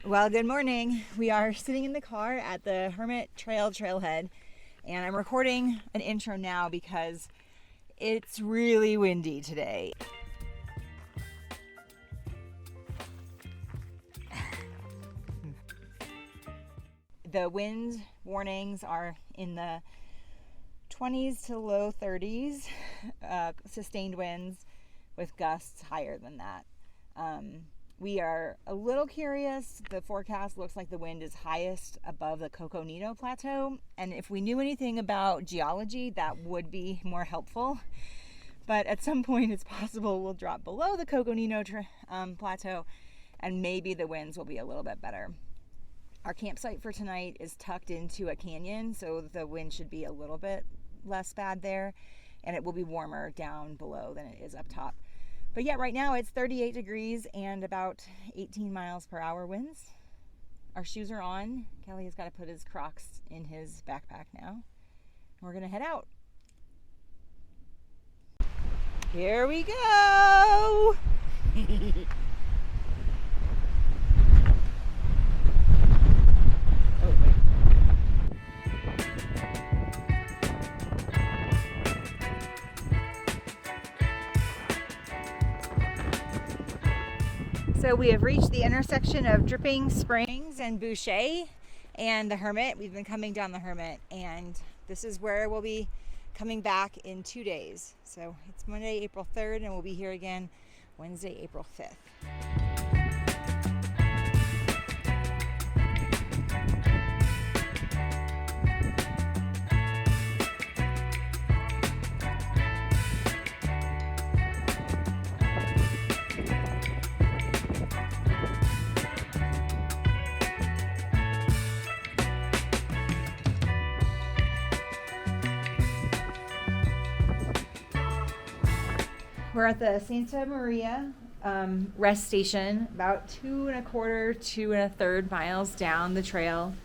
Well, good morning. We are sitting in the car at the Hermit trailhead, and I'm recording an intro now because it's really windy today. The wind warnings are in the 20s to low 30s, sustained winds with gusts higher than that. We are a little curious. The forecast looks like the wind is highest above the Coconino Plateau, and if we knew anything about geology, that would be more helpful. But at some point, it's possible we'll drop below the Coconino Plateau, and maybe the winds will be a little bit better. Our campsite for tonight is tucked into a canyon, so the wind should be a little bit less bad there, and it will be warmer down below than it is up top. But yeah, right now it's 38 degrees and about 18 miles per hour winds. Our shoes are on. Kelly has got to put his Crocs in his backpack now. We're gonna head out. Here we go. So we have reached the intersection of Dripping Springs and Boucher and the Hermit. We've been coming down the Hermit, and this is where we'll be coming back in 2 days. So it's Monday, April 3rd, and we'll be here again Wednesday, April 5th. We're at the Santa Maria rest station, about 2 1/4 miles down the trail.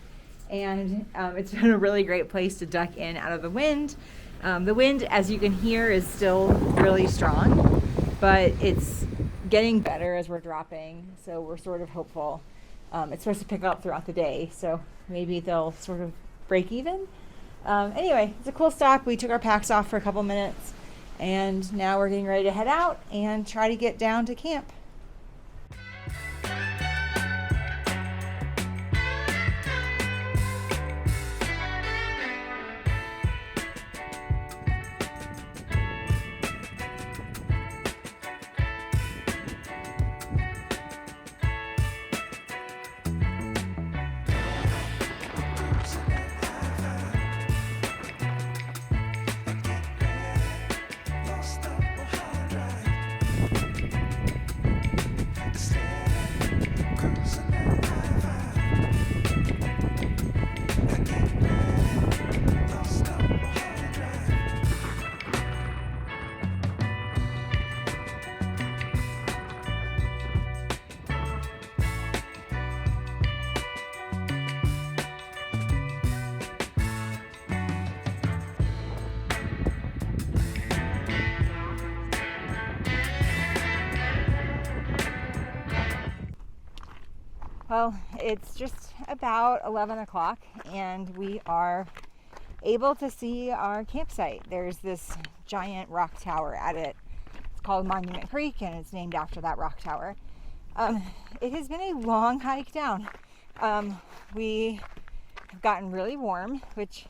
And it's been a really great place to duck in out of the wind. The wind, as you can hear, is still really strong, but it's getting better as we're dropping. So we're sort of hopeful. It's supposed to pick up throughout the day, so maybe they'll sort of break even. Anyway, it's a cool stop. We took our packs off for a couple minutes. And now we're getting ready to head out and try to get down to camp. Well, it's just about 11 o'clock and we are able to see our campsite. There's this giant rock tower at it. It's called Monument Creek and it's named after that rock tower. It has been a long hike down. We have gotten really warm, which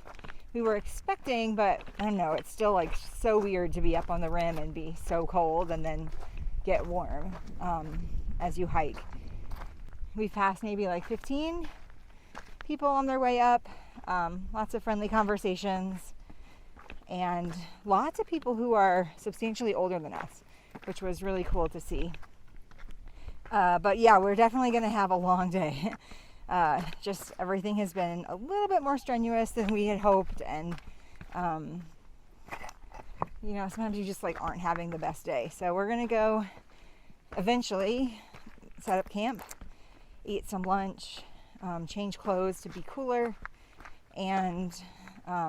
we were expecting, but I don't know, it's still like so weird to be up on the rim and be so cold and then get warm as you hike. We've passed maybe like 15 people on their way up, lots of friendly conversations, and lots of people who are substantially older than us, which was really cool to see. But yeah, we're definitely going to have a long day. Just everything has been a little bit more strenuous than we had hoped, and you know, sometimes you just like aren't having the best day. So we're going to go eventually set up camp, eat some lunch, change clothes to be cooler, and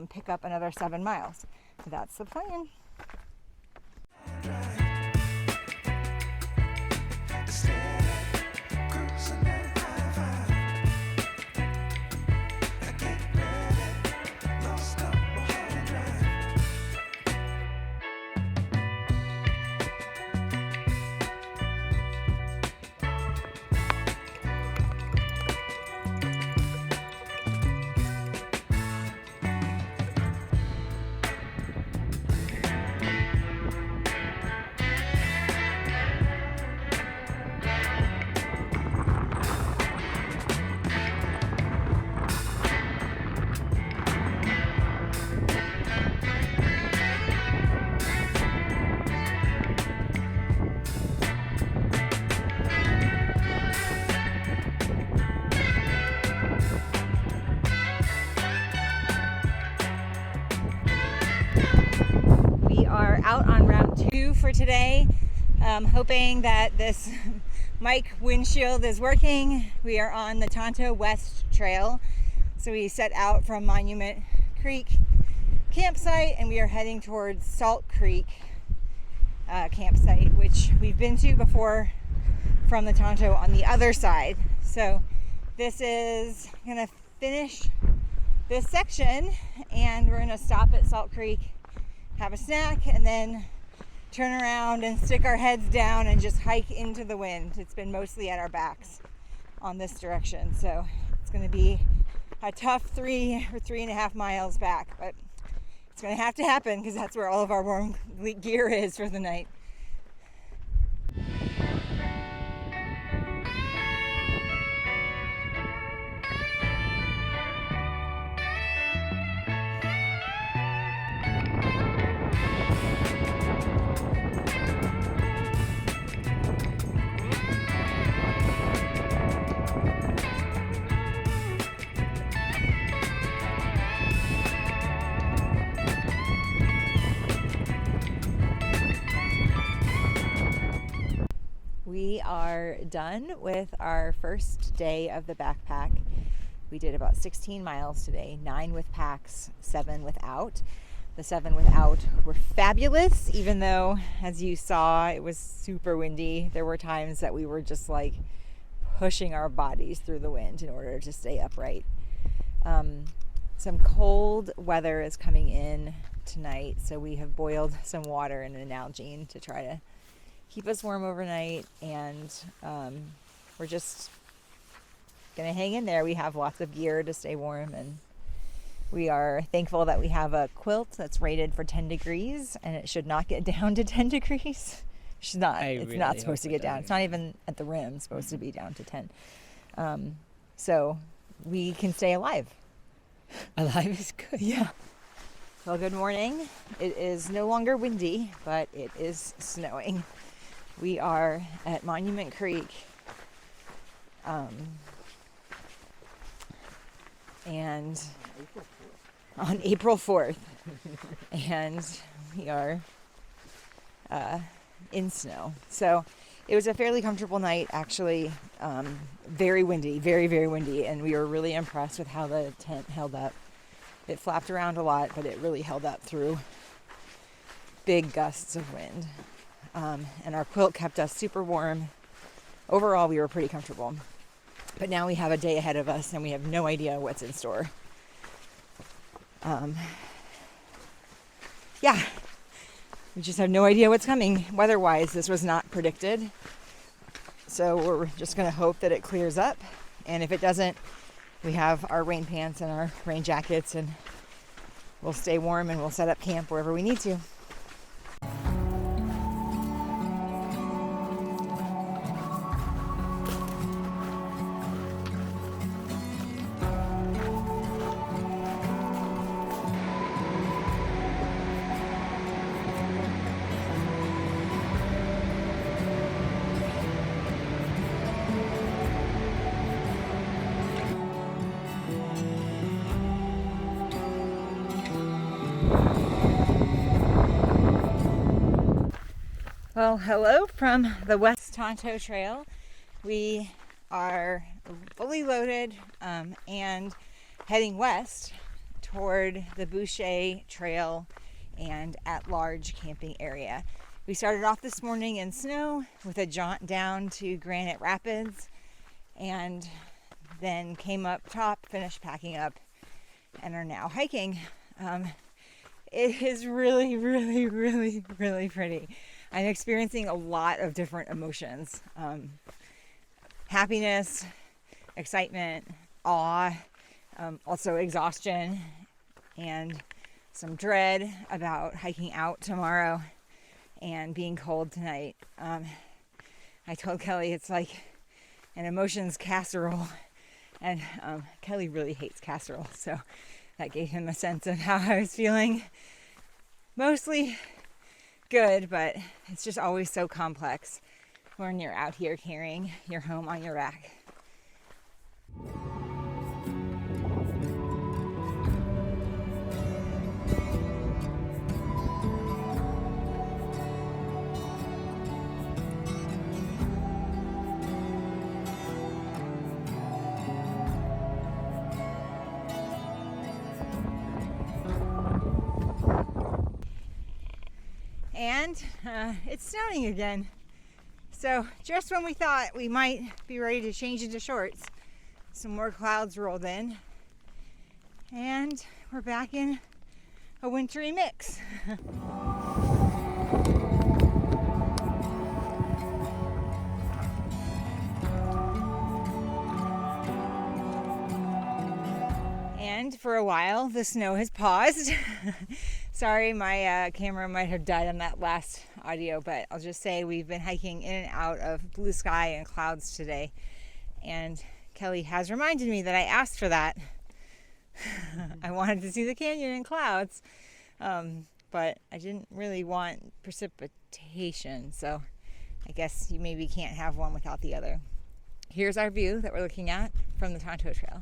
pick up another 7 miles. So that's the plan. for today. Hoping that this mic windshield is working. We are on the Tonto West Trail. So we set out from Monument Creek campsite and we are heading towards Salt Creek campsite, which we've been to before from the Tonto on the other side. So this is gonna finish this section and we're gonna stop at Salt Creek, have a snack, and then turn around and stick our heads down and just hike into the wind. It's been mostly at our backs on this direction, so it's gonna be a tough 3 or 3.5 miles back, but it's gonna have to happen because that's where all of our warm gear is for the night. We are done with our first day of the backpack. We did about 16 miles today, 9 with packs, 7 without. The 7 without were fabulous, even though, as you saw, it was super windy. There were times that we were just like pushing our bodies through the wind in order to stay upright. Some cold weather is coming in tonight, so we have boiled some water in an Nalgene to try to keep us warm overnight, and we're just gonna hang in there. We have lots of gear to stay warm, and we are thankful that we have a quilt that's rated for 10 degrees, and it should not get down to 10 degrees. It's not supposed to get down. It's not even at the rim. It's supposed to be down to 10. So we can stay alive. Alive is good. Yeah. Well, good morning. It is no longer windy, but it is snowing. We are at Monument Creek, and on April 4th, and we are in snow. So it was a fairly comfortable night, actually. Very windy, very, very windy, and we were really impressed with how the tent held up. It flapped around a lot, but it really held up through big gusts of wind. And our quilt kept us super warm. Overall, we were pretty comfortable. But now we have a day ahead of us and we have no idea what's in store. We just have no idea what's coming. Weather-wise, this was not predicted. So we're just going to hope that it clears up. And if it doesn't, we have our rain pants and our rain jackets, and we'll stay warm and we'll set up camp wherever we need to. Well, hello from the West Tonto Trail. We are fully loaded and heading west toward the Boucher Trail and at-large camping area. We started off this morning in snow with a jaunt down to Granite Rapids, and then came up top, finished packing up, and are now hiking. It is really, really, really, really pretty. I'm experiencing a lot of different emotions. Happiness, excitement, awe, also exhaustion, and some dread about hiking out tomorrow and being cold tonight. I told Kelly it's like an emotions casserole, and Kelly really hates casserole, so that gave him a sense of how I was feeling. Mostly good, but it's just always so complex when you're out here carrying your home on your back. and it's snowing again. So just when we thought we might be ready to change into shorts, some more clouds rolled in, and we're back in a wintry mix. And for a while, the snow has paused. Sorry, my camera might have died on that last audio, but I'll just say we've been hiking in and out of blue sky and clouds today. And Kelly has reminded me that I asked for that. I wanted to see the canyon in clouds, but I didn't really want precipitation, so I guess you maybe can't have one without the other. Here's our view that we're looking at from the Tonto Trail.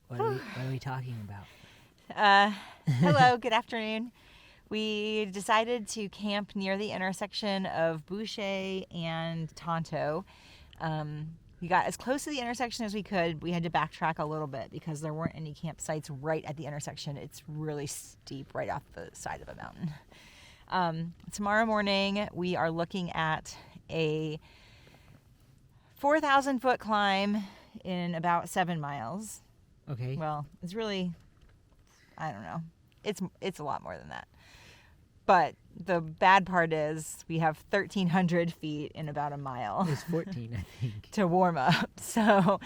What are we talking about? Hello, good afternoon. We decided to camp near the intersection of Boucher and Tonto. We got as close to the intersection as we could. We had to backtrack a little bit because there weren't any campsites right at the intersection. It's really steep right off the side of a mountain. Tomorrow morning, we are looking at a 4,000 foot climb in about 7 miles. Okay. Well, it's really, I don't know. It's a lot more than that. But the bad part is we have 1,300 feet in about a mile. It was 14, I think. To warm up. So,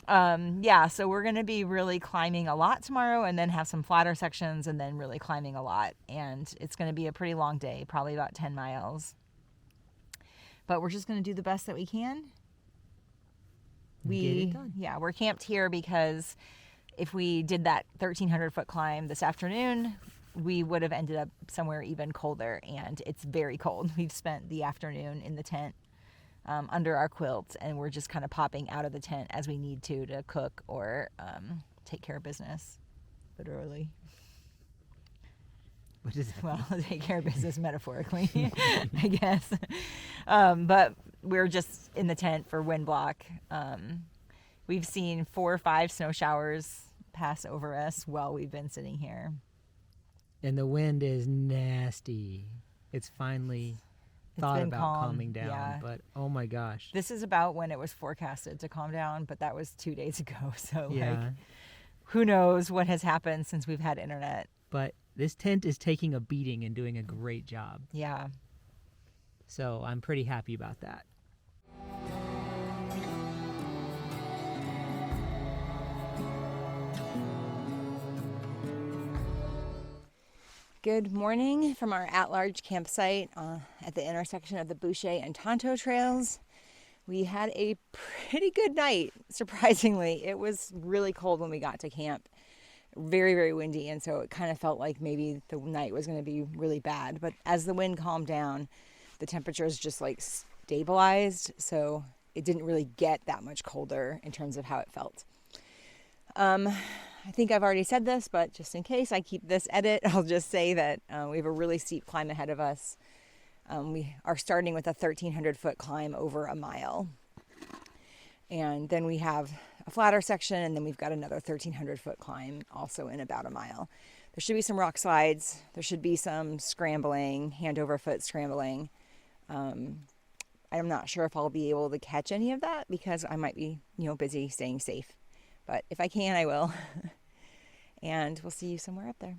so we're going to be really climbing a lot tomorrow and then have some flatter sections and then really climbing a lot. And it's going to be a pretty long day, probably about 10 miles. But we're just going to do the best that we can. Get it done. Yeah, we're camped here because if we did that 1,300 foot climb this afternoon, we would have ended up somewhere even colder, and it's very cold. We've spent the afternoon in the tent under our quilts, and we're just kind of popping out of the tent as we need to cook or take care of business, literally. What is that? Well, take care of business metaphorically, I guess. But we're just in the tent for wind block. We've seen 4 or 5 snow showers pass over us while we've been sitting here. And the wind is nasty. It's finally thought about calming down, yeah. But oh my gosh. This is about when it was forecasted to calm down, but that was 2 days ago. So Yeah. Who knows what has happened since we've had internet. But this tent is taking a beating and doing a great job. Yeah. So I'm pretty happy about that. Good morning from our at-large campsite at the intersection of the Boucher and Tonto trails. We had a pretty good night, surprisingly. It was really cold when we got to camp. Very, very windy, and so it kind of felt like maybe the night was going to be really bad. But as the wind calmed down, the temperatures just like stabilized, so it didn't really get that much colder in terms of how it felt. I think I've already said this, but just in case I keep this edit, I'll just say that we have a really steep climb ahead of us. We are starting with a 1,300 foot climb over a mile. And then we have a flatter section, and then we've got another 1,300 foot climb also in about a mile. There should be some rock slides. There should be some scrambling, hand over foot scrambling. I'm not sure if I'll be able to catch any of that because I might be, busy staying safe. But if I can, I will. And we'll see you somewhere up there.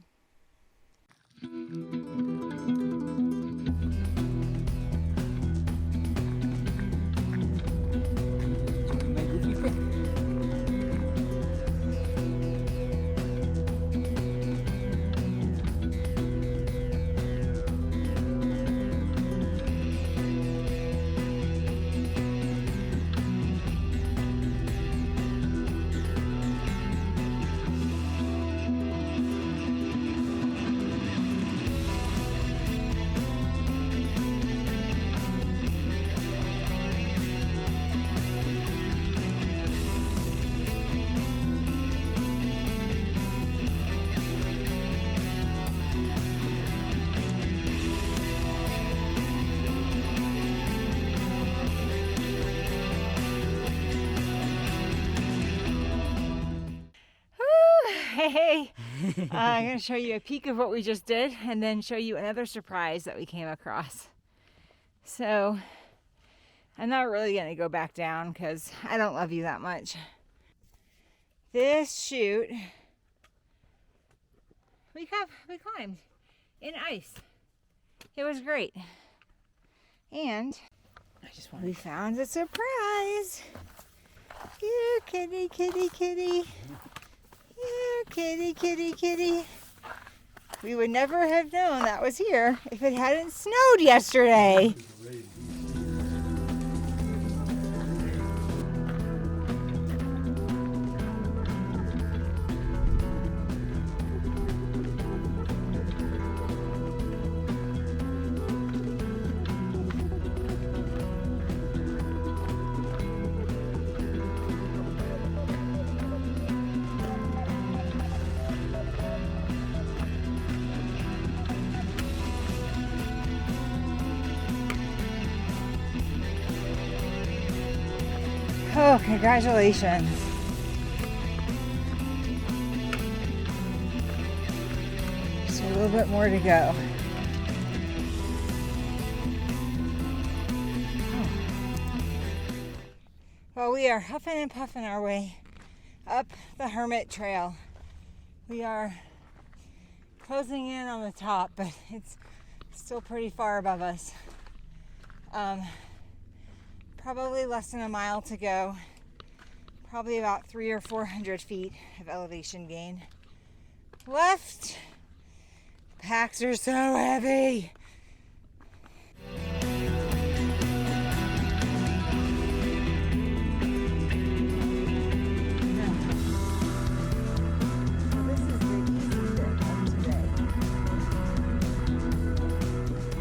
Hey, I'm going to show you a peek of what we just did and then show you another surprise that we came across. So I'm not really going to go back down because I don't love you that much. This chute we climbed in ice. It was great. And we found a surprise. You kitty, kitty, kitty. You kitty, kitty, kitty. We would never have known that was here if it hadn't snowed yesterday. Oh, congratulations. Just a little bit more to go. Well, we are huffing and puffing our way up the Hermit Trail. We are closing in on the top, but it's still pretty far above us. Probably less than a mile to go. Probably about 300 or 400 feet of elevation gain left. Packs are so heavy.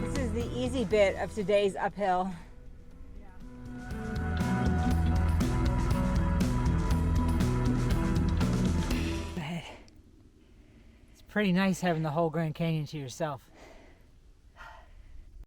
This is the easy bit of today's uphill. Pretty nice having the whole Grand Canyon to yourself.